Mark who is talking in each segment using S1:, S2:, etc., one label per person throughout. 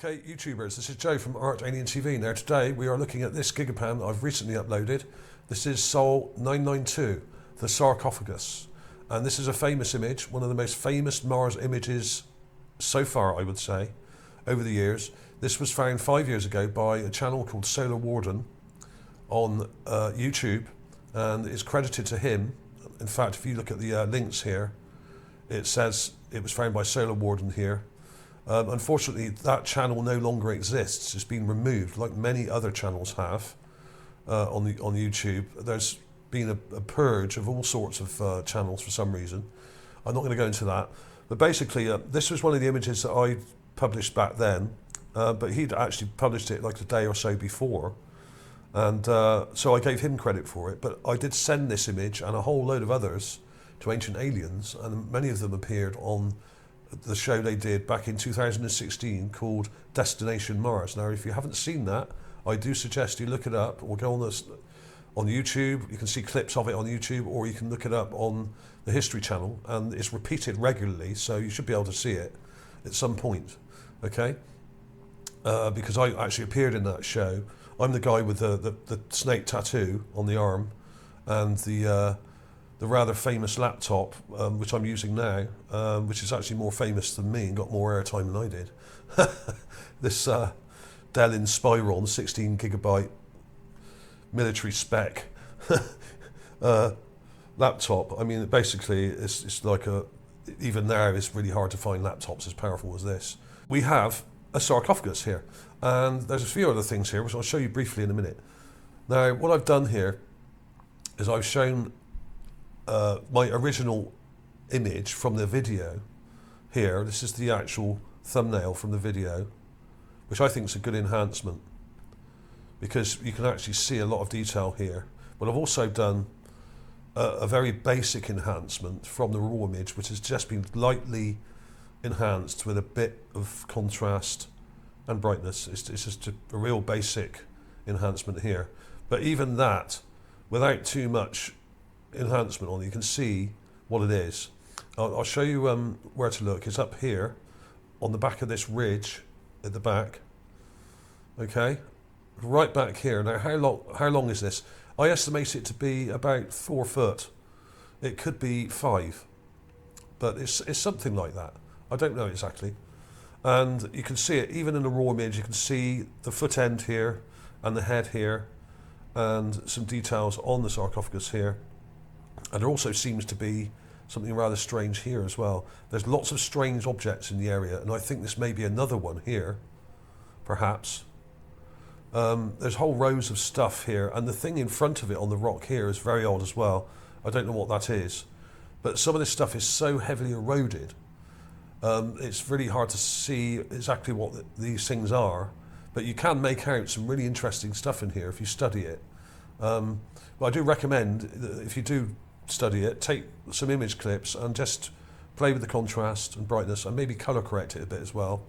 S1: Okay, YouTubers, this is Joe from ArtAlienTV. Now today we are looking at this Gigapan that I've recently uploaded. This is Sol 992, the Sarcophagus. And this is a famous image, one of the most famous Mars images so far, I would say, over the years. This was found 5 years ago by a channel called Solar Warden on YouTube, and is credited to him. In fact, if you look at the links here, it says it was found by Solar Warden here. Unfortunately, that channel no longer exists. It's been removed, like many other channels have on YouTube. There's been a purge of all sorts of channels for some reason. I'm not going to go into that. But basically, this was one of the images that I published back then, but he'd actually published it like a day or so before. And so I gave him credit for it. But I did send this image and a whole load of others to Ancient Aliens, and many of them appeared on the show they did back in 2016 called Destination Mars. Now, if you haven't seen that, I do suggest you look it up, or go on this on YouTube. You can see clips of it on YouTube, or you can look it up on the History Channel, and it's repeated regularly, so you should be able to see it at some point, okay? Because I actually appeared in that show. I'm the guy with the snake tattoo on the arm, and the rather famous laptop, which I'm using now, which is actually more famous than me and got more airtime than I did. This Dell Inspiron 16 gigabyte military spec laptop. I mean, basically, it's like even now, it's really hard to find laptops as powerful as this. We have a sarcophagus here, and there's a few other things here, which I'll show you briefly in a minute. Now, what I've done here is I've shown my original image from the video here. This is the actual thumbnail from the video, which I think is a good enhancement because you can actually see a lot of detail here. But I've also done a very basic enhancement from the raw image, which has just been lightly enhanced with a bit of contrast and brightness. It's just a real basic enhancement here. But even that, without too much enhancement on it, you can see what it is. I'll show you where to look. It's up here on the back of this ridge at the back. Okay, right back here. Now, how long is this? I estimate it to be about 4 foot. It could be 5, but it's something like that. I don't know exactly. And you can see it even in the raw image. You can see the foot end here and the head here, and some details on the sarcophagus here. And there also seems to be something rather strange here as well. There's lots of strange objects in the area, and I think this may be another one here, perhaps. There's whole rows of stuff here, and the thing in front of it on the rock here is very odd as well. I don't know what that is, but some of this stuff is so heavily eroded, it's really hard to see exactly what these things are, but you can make out some really interesting stuff in here if you study it. But I do recommend that if you do study it, take some image clips and just play with the contrast and brightness, and maybe color correct it a bit as well,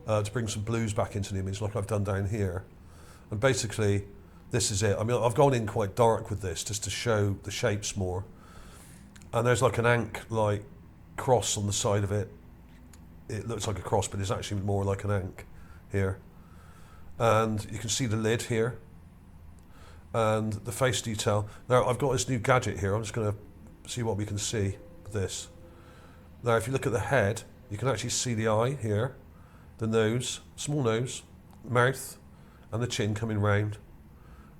S1: to bring some blues back into the image like I've done down here. And basically, this is it. I mean, I've gone in quite dark with this just to show the shapes more. And there's like an ankh-like cross on the side of it. It looks like a cross, but it's actually more like an ankh here. And you can see the lid here and the face detail. Now, I've got this new gadget here. I'm just going to see what we can see with this. Now, if you look at the head, you can actually see the eye here, the nose, small nose, mouth, and the chin coming round.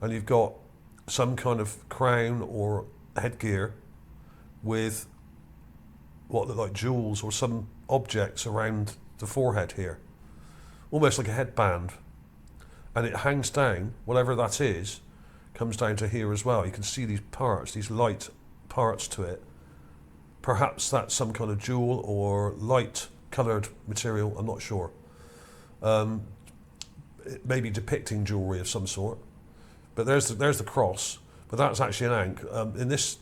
S1: And you've got some kind of crown or headgear with what look like jewels or some objects around the forehead here, almost like a headband. And it hangs down, whatever that is, comes down to here as well. You can see these parts, these light parts to it. Perhaps that's some kind of jewel or light coloured material, I'm not sure. It may be depicting jewellery of some sort. But there's the cross, but that's actually an ankh. In this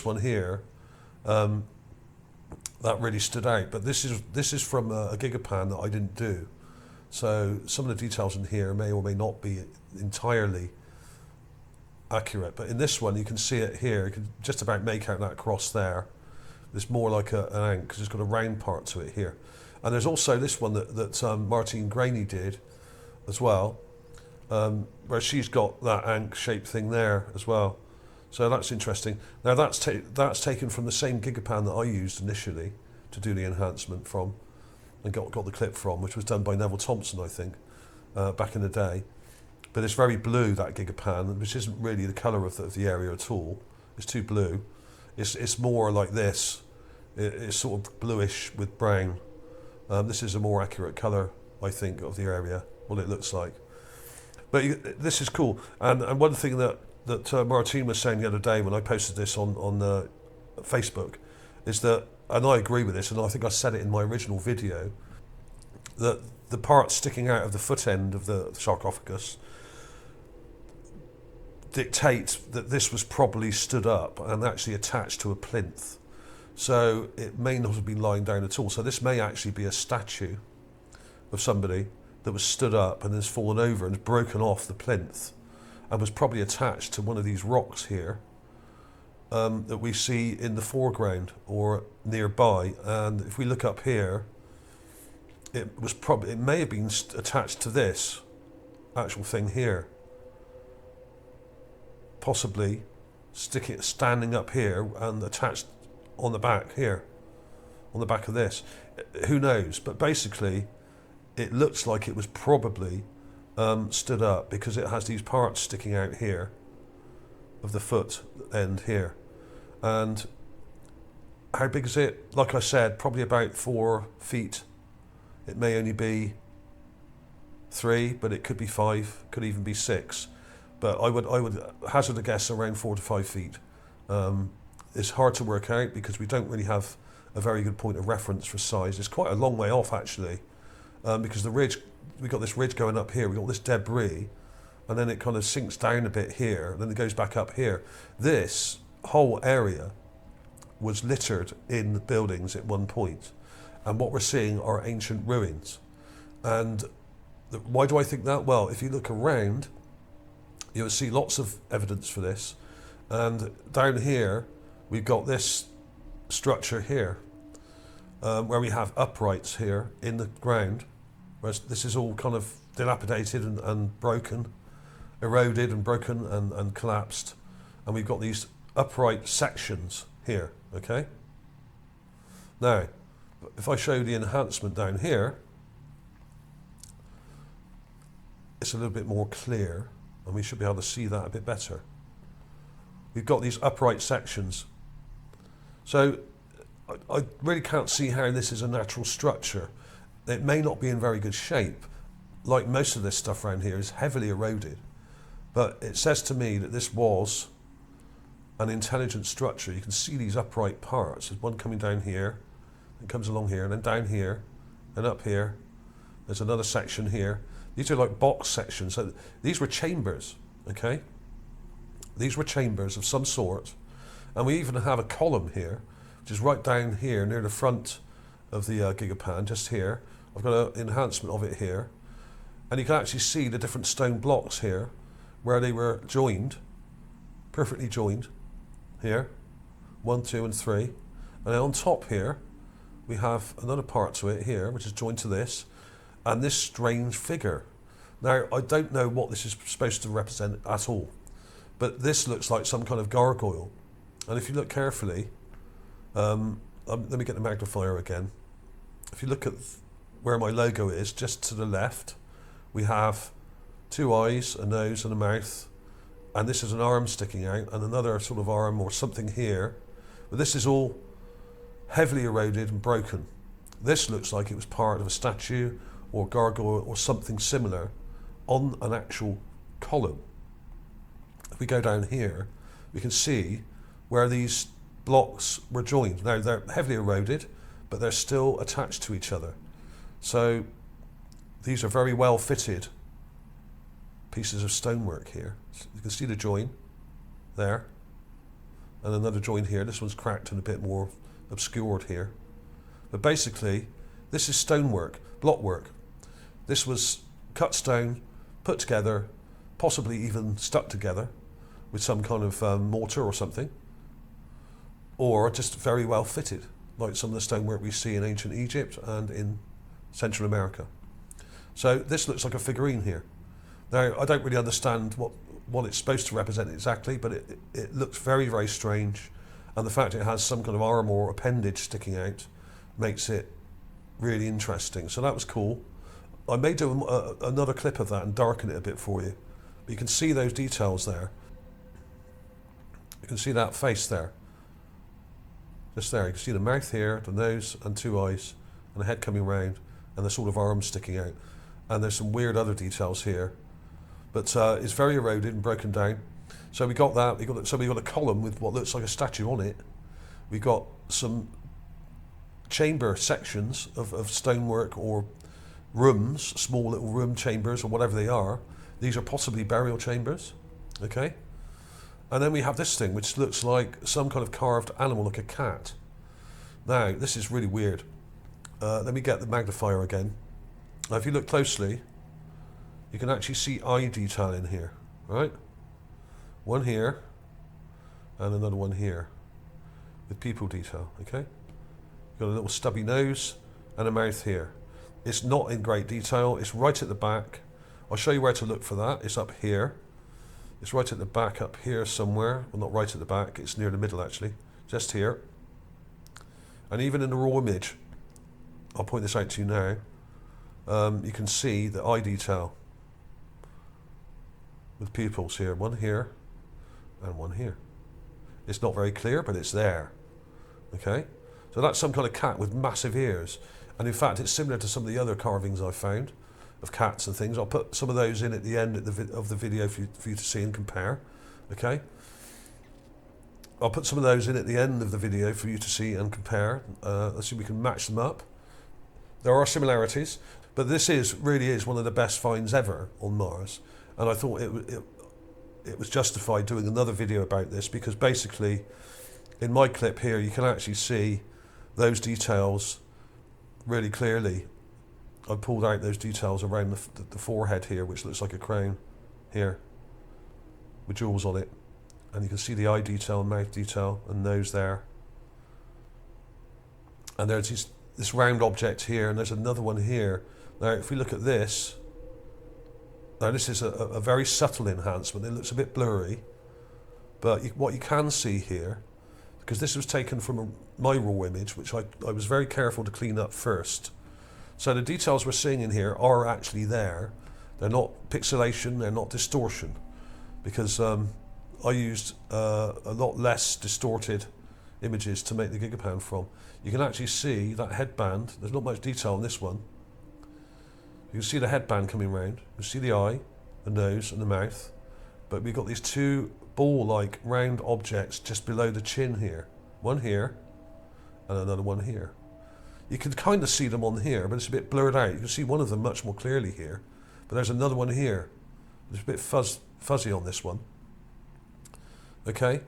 S1: one here, that really stood out. But this is from a Gigapan that I didn't do. So some of the details in here may or may not be entirely accurate, but in this one you can see it here. You can just about make out that cross there. It's more like an ankh because it's got a round part to it here. And there's also this one that Martine Graney did as well, where she's got that ankh-shaped thing there as well. So that's interesting. Now that's taken from the same Gigapan that I used initially to do the enhancement from, and got the clip from, which was done by Neville Thompson, I think, back in the day. But it's very blue, that Gigapan, which isn't really the colour of the area at all. It's too blue. It's more like this. It's sort of bluish with brown. This is a more accurate colour, I think, of the area, what it looks like. But this is cool. And one thing that Martine was saying the other day when I posted this on Facebook is that, and I agree with this, and I think I said it in my original video, that the part sticking out of the foot end of the sarcophagus dictate that this was probably stood up and actually attached to a plinth. So it may not have been lying down at all. So this may actually be a statue of somebody that was stood up and has fallen over and has broken off the plinth and was probably attached to one of these rocks here that we see in the foreground or nearby. And if we look up here, it may have been attached to this actual thing here, possibly standing up here and attached on the back here, on the back of this. Who knows? But basically, it looks like it was probably stood up because it has these parts sticking out here of the foot end here. And how big is it? Like I said, probably about 4 feet. It may only be 3, but it could be 5, could even be 6. But I would hazard a guess around 4 to 5 feet. It's hard to work out because we don't really have a very good point of reference for size. It's quite a long way off actually, because the ridge, we got this ridge going up here, we got this debris, and then it kind of sinks down a bit here, and then it goes back up here. This whole area was littered in buildings at one point, and what we're seeing are ancient ruins. And why do I think that? Well, if you look around, you'll see lots of evidence for this. And down here, we've got this structure here, where we have uprights here in the ground, whereas this is all kind of dilapidated and broken, eroded and broken and collapsed. And we've got these upright sections here, okay? Now, if I show the enhancement down here, it's a little bit more clear, and we should be able to see that a bit better. We've got these upright sections. So I really can't see how this is a natural structure. It may not be in very good shape. Like most of this stuff around here is heavily eroded. But it says to me that this was an intelligent structure. You can see these upright parts. There's one coming down here, it comes along here, and then down here, and up here. There's another section here. These are like box sections. So these were chambers, okay? These were chambers of some sort. And we even have a column here, which is right down here near the front of the Gigapan, just here. I've got an enhancement of it here. And you can actually see the different stone blocks here, where they were joined, perfectly joined, here, 1, 2, and 3. And then on top here, we have another part to it here, which is joined to this, and this strange figure. Now, I don't know what this is supposed to represent at all, but this looks like some kind of gargoyle. And if you look carefully, let me get the magnifier again. If you look at where my logo is, just to the left, we have 2 eyes, a nose and a mouth, and this is an arm sticking out, and another sort of arm or something here. But this is all heavily eroded and broken. This looks like it was part of a statue or gargoyle or something similar on an actual column. If we go down here, we can see where these blocks were joined. Now they're heavily eroded, but they're still attached to each other. So these are very well fitted pieces of stonework here. So you can see the join there, and another join here. This one's cracked and a bit more obscured here. But basically, this is stonework, blockwork. This was cut stone, put together, possibly even stuck together with some kind of mortar or something, or just very well fitted, like some of the stonework we see in ancient Egypt and in Central America. So this looks like a figurine here. Now, I don't really understand what it's supposed to represent exactly, but it looks very, very strange. And the fact it has some kind of arm or appendage sticking out makes it really interesting. So that was cool. I may do another clip of that and darken it a bit for you. But you can see those details there. You can see that face there. Just there, you can see the mouth here, the nose and two eyes, and the head coming round, and the sort of arms sticking out. And there's some weird other details here. But it's very eroded and broken down. So we got that. We got a column with what looks like a statue on it. We got some chamber sections of stonework or rooms, small little room chambers or whatever they are. These are possibly burial chambers. Okay. And then we have this thing which looks like some kind of carved animal, like a cat. Now this is really weird. Let me get the magnifier again. Now if you look closely, you can actually see eye detail in here, right? One here, and another one here, with pupil detail, okay? You've got a little stubby nose, and a mouth here. It's not in great detail, it's right at the back. I'll show you where to look for that, it's up here. It's right at the back up here somewhere, well not right at the back, it's near the middle actually, just here. And even in the raw image, I'll point this out to you now, you can see the eye detail. With pupils here, one here and one here. It's not very clear, but it's there. Okay, so that's some kind of cat with massive ears, and in fact it's similar to some of the other carvings I've found of cats and things. I'll put some of those in at the end of the video for you to see and compare. Okay, I'll put some of those in at the end of the video for you to see and compare. Let's see if we can match them up. There are similarities, but this really is one of the best finds ever on Mars. And I thought it was justified doing another video about this, because basically in my clip here you can actually see those details really clearly. I pulled out those details around the forehead here, which looks like a crown here with jewels on it, and you can see the eye detail, mouth detail and nose there, and there's this round object here, and there's another one here. Now if we look at this, now this is a very subtle enhancement. It looks a bit blurry, but what you can see here, because this was taken from my raw image, which I was very careful to clean up first. So the details we're seeing in here are actually there. They're not pixelation, they're not distortion, because I used a lot less distorted images to make the Gigapan from. You can actually see that headband. There's not much detail on this one. You can see the headband coming round, you can see the eye, the nose and the mouth, but we've got these two ball-like round objects just below the chin here. One here, and another one here. You can kind of see them on here, but it's a bit blurred out. You can see one of them much more clearly here, but there's another one here. It's a bit fuzzy on this one. Okay,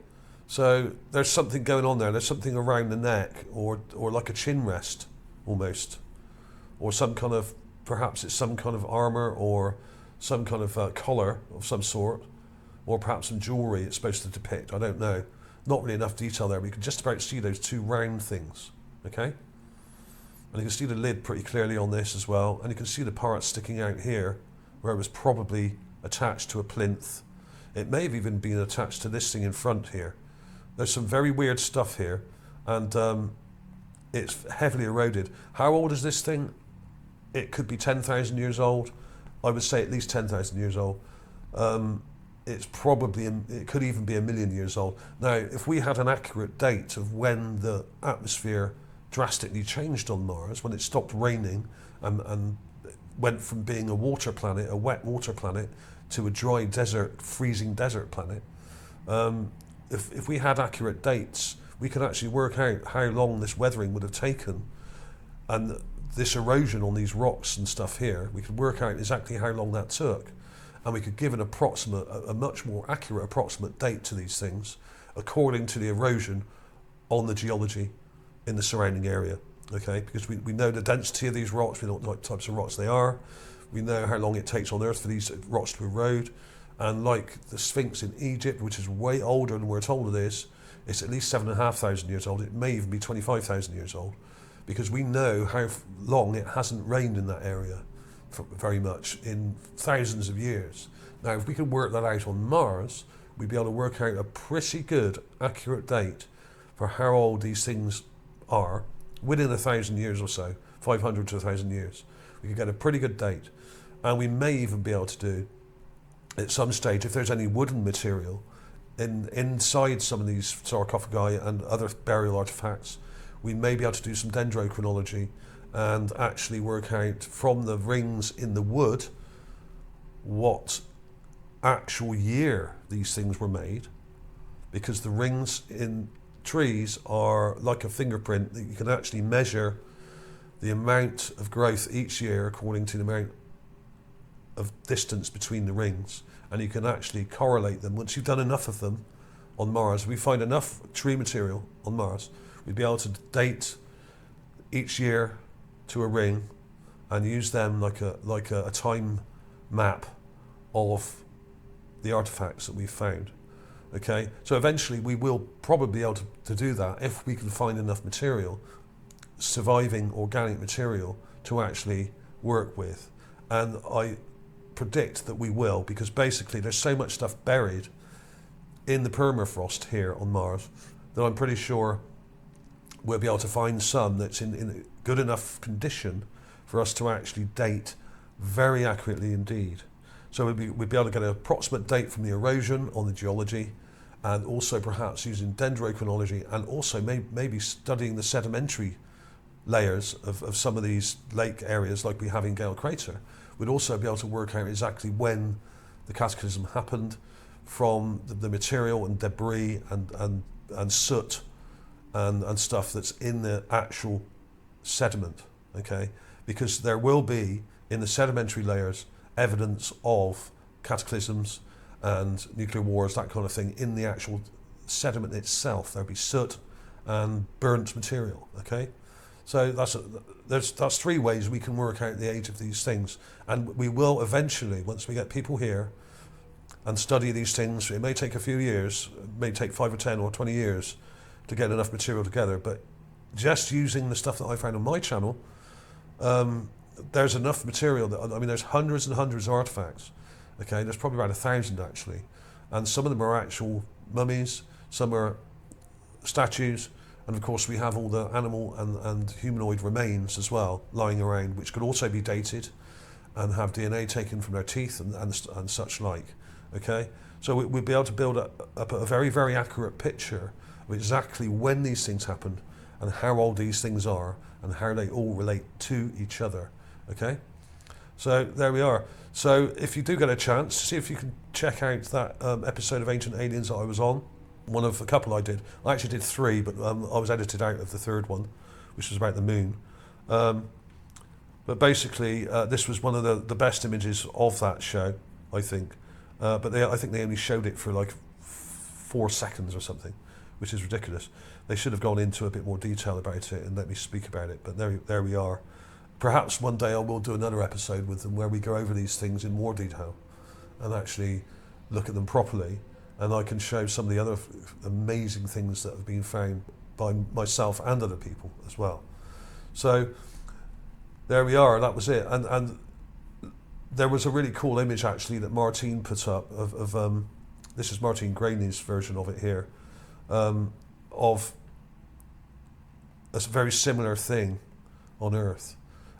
S1: so there's something going on there. There's something around the neck, or like a chin rest, almost, or some kind of, perhaps it's some kind of armor or some kind of collar of some sort, or perhaps some jewelry it's supposed to depict. I don't know. Not really enough detail there, but you can just about see those two round things. Okay, and you can see the lid pretty clearly on this as well, and you can see the part sticking out here where it was probably attached to a plinth. It may have even been attached to this thing in front here. There's some very weird stuff here, and it's heavily eroded. How old is this thing? It could be 10,000 years old. I would say at least 10,000 years old. It's probably, it could even be 1 million years old. Now, if we had an accurate date of when the atmosphere drastically changed on Mars, when it stopped raining and went from being a water planet, a wet water planet, to a dry desert, freezing desert planet, if we had accurate dates, we could actually work out how long this weathering would have taken, and this erosion on these rocks and stuff here, we could work out exactly how long that took, and we could give an approximate, a much more accurate approximate date to these things according to the erosion on the geology in the surrounding area. Okay, because we know the density of these rocks, we know what types of rocks they are, we know how long it takes on Earth for these rocks to erode, and like the Sphinx in Egypt, which is way older than we're told it is, it's at least 7,500 years old. It may even be 25,000 years old. because we know how long it hasn't rained in that area very much in thousands of years. Now, if we could work that out on Mars, we'd be able to work out a pretty good, accurate date for how old these things are within 1,000 years or so, 500 to 1,000 years. We could get a pretty good date. And we may even be able to do, at some stage, if there's any wooden material inside some of these sarcophagi and other burial artifacts, we may be able to do some dendrochronology and actually work out from the rings in the wood what actual year these things were made, because the rings in trees are like a fingerprint that you can actually measure the amount of growth each year according to the amount of distance between the rings, and you can actually correlate them. Once you've done enough of them on Mars, we find enough tree material on Mars, we'd be able to date each year to a ring and use them like a time map of the artifacts that we've found. Okay, so eventually we will probably be able to do that if we can find enough material, surviving organic material, to actually work with. And I predict that we will, because basically there's so much stuff buried in the permafrost here on Mars that I'm pretty sure we'll be able to find some that's in good enough condition for us to actually date very accurately indeed. So we'd be able to get an approximate date from the erosion on the geology, and also perhaps using dendrochronology, and also maybe studying the sedimentary layers of some of these lake areas like we have in Gale Crater. We'd also be able to work out exactly when the cataclysm happened from the material and debris and soot and stuff that's in the actual sediment, okay? Because there will be, in the sedimentary layers, evidence of cataclysms and nuclear wars, that kind of thing, in the actual sediment itself. There'll be soot and burnt material, okay? So that's three ways we can work out the age of these things. And we will eventually, once we get people here and study these things, it may take a few years, it may take 5 or 10 or 20 years to get enough material together, but just using the stuff that I found on my channel, there's enough material that, I mean, there's hundreds and hundreds of artifacts. Okay, there's probably around 1,000 actually, and some of them are actual mummies, some are statues, and of course we have all the animal and humanoid remains as well lying around, which could also be dated and have DNA taken from their teeth and such like. Okay, so we'd be able to build up a very, very accurate picture of exactly when these things happened and how old these things are and how they all relate to each other. Okay, so there we are. So if you do get a chance, see if you can check out that episode of Ancient Aliens that I was on. One of a couple I did. I actually did 3, but I was edited out of the 3rd one, which was about the moon. But basically, this was one of the best images of that show, I think. But I think they only showed it for like 4 seconds or something, which is ridiculous. They should have gone into a bit more detail about it and let me speak about it. But there we are. Perhaps one day I will do another episode with them where we go over these things in more detail and actually look at them properly, and I can show some of the other amazing things that have been found by myself and other people as well. So there we are, that was it. And there was a really cool image actually that Martine put up of this is Martine Graney's version of it here, of a very similar thing on Earth.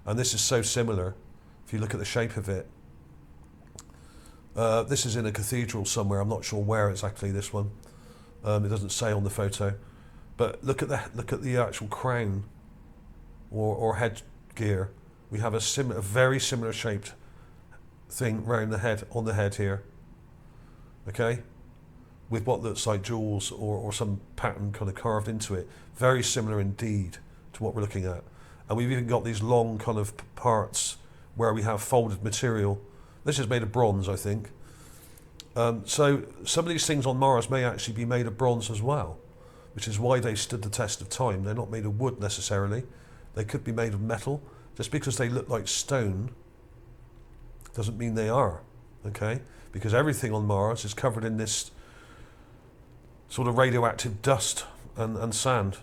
S1: And this is so similar, if you look at the shape of it. This is in a cathedral somewhere, I'm not sure where exactly, this one. It doesn't say on the photo. But look at the actual crown or headgear. We have a very similar shaped thing round the head, on the head here. Okay? With what looks like jewels or some pattern kind of carved into it. Very similar indeed to what we're looking at. And we've even got these long kind of parts where we have folded material. This is made of bronze, I think. So some of these things on Mars may actually be made of bronze as well, which is why they stood the test of time. They're not made of wood necessarily. They could be made of metal. Just because they look like stone doesn't mean they are, okay? Because everything on Mars is covered in this sort of radioactive dust and sand.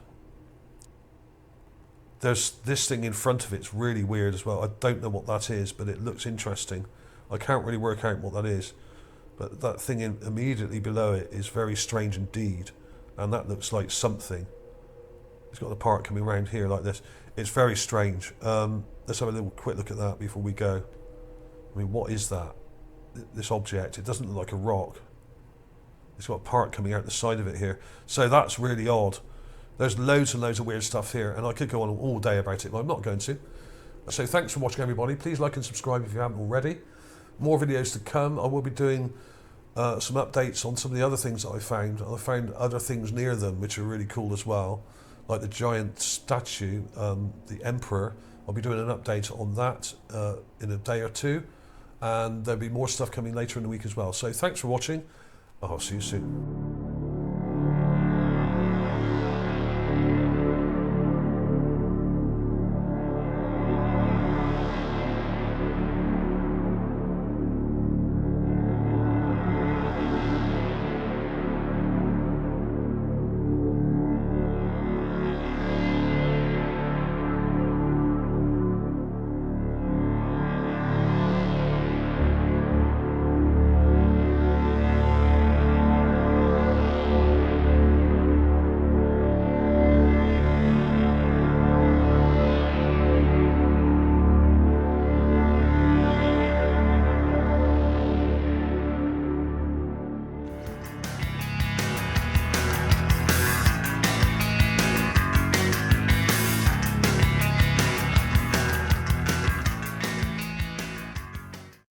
S1: There's this thing in front of it's really weird as well. I don't know what that is, but it looks interesting. I can't really work out what that is. But that thing immediately below it is very strange indeed. And that looks like something. It's got the part coming around here like this. It's very strange. Let's have a little quick look at that before we go. I mean, what is that? This object, it doesn't look like a rock. It's got a part coming out the side of it here. So that's really odd. There's loads and loads of weird stuff here, and I could go on all day about it, but I'm not going to. So thanks for watching, everybody. Please like and subscribe if you haven't already. More videos to come. I will be doing some updates on some of the other things that I found. I found other things near them which are really cool as well, like the giant statue, the Emperor. I'll be doing an update on that in a day or two, and there'll be more stuff coming later in the week as well. So thanks for watching. I'll see you soon.